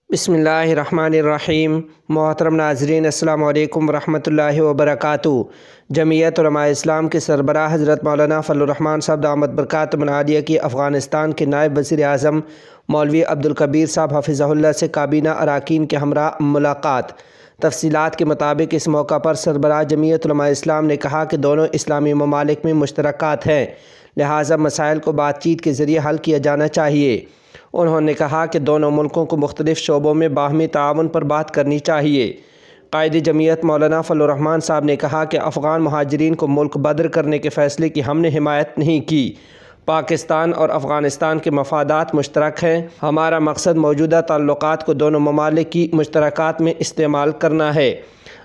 بسم اللہ الرحمن الرحیم۔ محترم ناظرین، السلام علیکم ورحمۃ اللہ وبرکاتہ۔ جمعیت علماء اسلام کے سربراہ حضرت مولانا فضل الرحمان صاحب دامت برکاتہم العالیہ کی افغانستان کے نائب وزیر اعظم مولوی عبدالکبیر صاحب حفظہ اللہ سے کابینہ اراکین کے ہمراہ ملاقات۔ تفصیلات کے مطابق اس موقع پر سربراہ جمعیت علماء اسلام نے کہا کہ دونوں اسلامی ممالک میں مشترکات ہیں، لہٰذا مسائل کو بات چیت کے ذریعے حل کیا جانا چاہیے۔ انہوں نے کہا کہ دونوں ملکوں کو مختلف شعبوں میں باہمی تعاون پر بات کرنی چاہیے۔ قائد جمعیت مولانا فضل الرحمان صاحب نے کہا کہ افغان مہاجرین کو ملک بدر کرنے کے فیصلے کی ہم نے حمایت نہیں کی۔ پاکستان اور افغانستان کے مفادات مشترک ہیں۔ ہمارا مقصد موجودہ تعلقات کو دونوں ممالک کی مشترکات میں استعمال کرنا ہے۔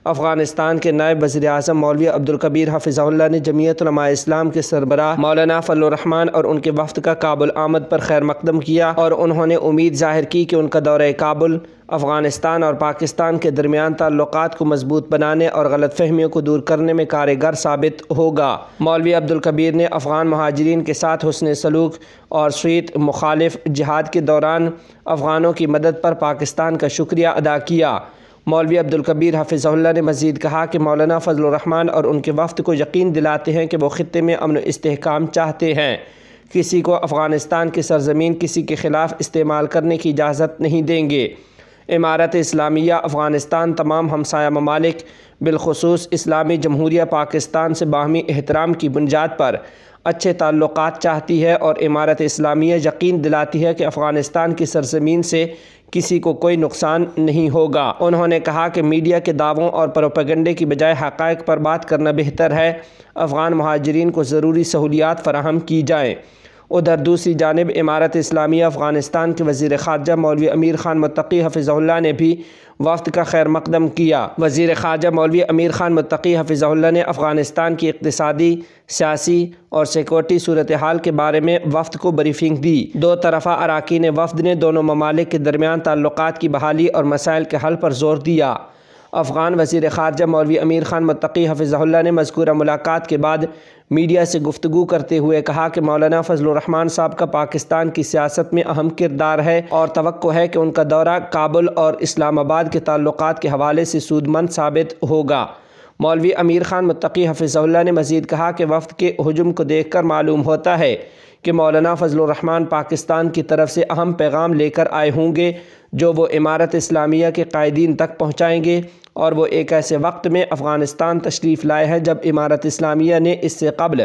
افغانستان کے نائب وزیر اعظم مولوی عبدالکبیر حفظہ اللہ نے جمعیت علماء اسلام کے سربراہ مولانا فضل الرحمان اور ان کے وفد کا کابل آمد پر خیر مقدم کیا، اور انہوں نے امید ظاہر کی کہ ان کا دورہ کابل افغانستان اور پاکستان کے درمیان تعلقات کو مضبوط بنانے اور غلط فہمیوں کو دور کرنے میں کارگر ثابت ہوگا۔ مولوی عبدالکبیر نے افغان مہاجرین کے ساتھ حسن سلوک اور شیعہ مخالف جہاد کے دوران افغانوں کی مدد پر پاکستان کا شکریہ ادا کیا۔ مولوی عبدالکبیر حفظہ اللہ نے مزید کہا کہ مولانا فضل الرحمان اور ان کے وفد کو یقین دلاتے ہیں کہ وہ خطے میں امن و استحکام چاہتے ہیں۔ کسی کو افغانستان کی سرزمین کسی کے خلاف استعمال کرنے کی اجازت نہیں دیں گے۔ امارت اسلامیہ افغانستان تمام ہمسایہ ممالک بالخصوص اسلامی جمہوریہ پاکستان سے باہمی احترام کی بنیاد پر اچھے تعلقات چاہتی ہے، اور امارت اسلامیہ یقین دلاتی ہے کہ افغانستان کی سرزمین سے کسی کو کوئی نقصان نہیں ہوگا۔ انہوں نے کہا کہ میڈیا کے دعووں اور پروپیگنڈے کی بجائے حقائق پر بات کرنا بہتر ہے۔ افغان مہاجرین کو ضروری سہولیات فراہم کی جائیں۔ ادھر دوسری جانب امارت اسلامیہ افغانستان کے وزیر خارجہ مولوی امیر خان متقی حفظہ اللہ نے بھی وفد کا خیر مقدم کیا۔ وزیر خارجہ مولوی امیر خان متقی حفظہ اللہ نے افغانستان کی اقتصادی، سیاسی اور سیکورٹی صورتحال کے بارے میں وفد کو بریفنگ دی۔ دو طرفہ اراکین وفد نے دونوں ممالک کے درمیان تعلقات کی بحالی اور مسائل کے حل پر زور دیا۔ افغان وزیر خارجہ مولوی امیر خان متقی حفظہ اللہ نے مذکورہ ملاقات کے بعد میڈیا سے گفتگو کرتے ہوئے کہا کہ مولانا فضل الرحمان صاحب کا پاکستان کی سیاست میں اہم کردار ہے، اور توقع ہے کہ ان کا دورہ کابل اور اسلام آباد کے تعلقات کے حوالے سے سودمند ثابت ہوگا۔ مولوی امیر خان متقی حفظہ اللہ نے مزید کہا کہ وفد کے ہجوم کو دیکھ کر معلوم ہوتا ہے کہ مولانا فضل الرحمان پاکستان کی طرف سے اہم پیغام لے کر آئے ہوں گے، جو وہ امارت اسلامیہ کے قائدین تک پہنچائیں گے، اور وہ ایک ایسے وقت میں افغانستان تشریف لائے ہیں جب امارت اسلامیہ نے اس سے قبل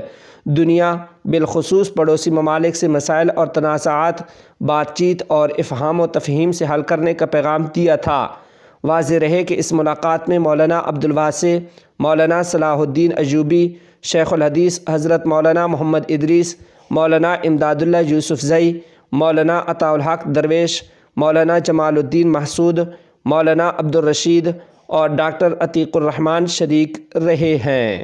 دنیا بالخصوص پڑوسی ممالک سے مسائل اور تنازعات بات چیت اور افہام و تفہیم سے حل کرنے کا پیغام دیا تھا۔ واضح رہے کہ اس ملاقات میں مولانا عبدالواسع، مولانا صلاح الدین ایوبی، شیخ الحدیث حضرت مولانا محمد ادریس، مولانا امداد اللہ یوسفزئی، مولانا عطاء الحق درویش، مولانا جمال الدین محسود، مولانا عبدالرشید اور ڈاکٹر عتیق الرحمان شریک رہے ہیں۔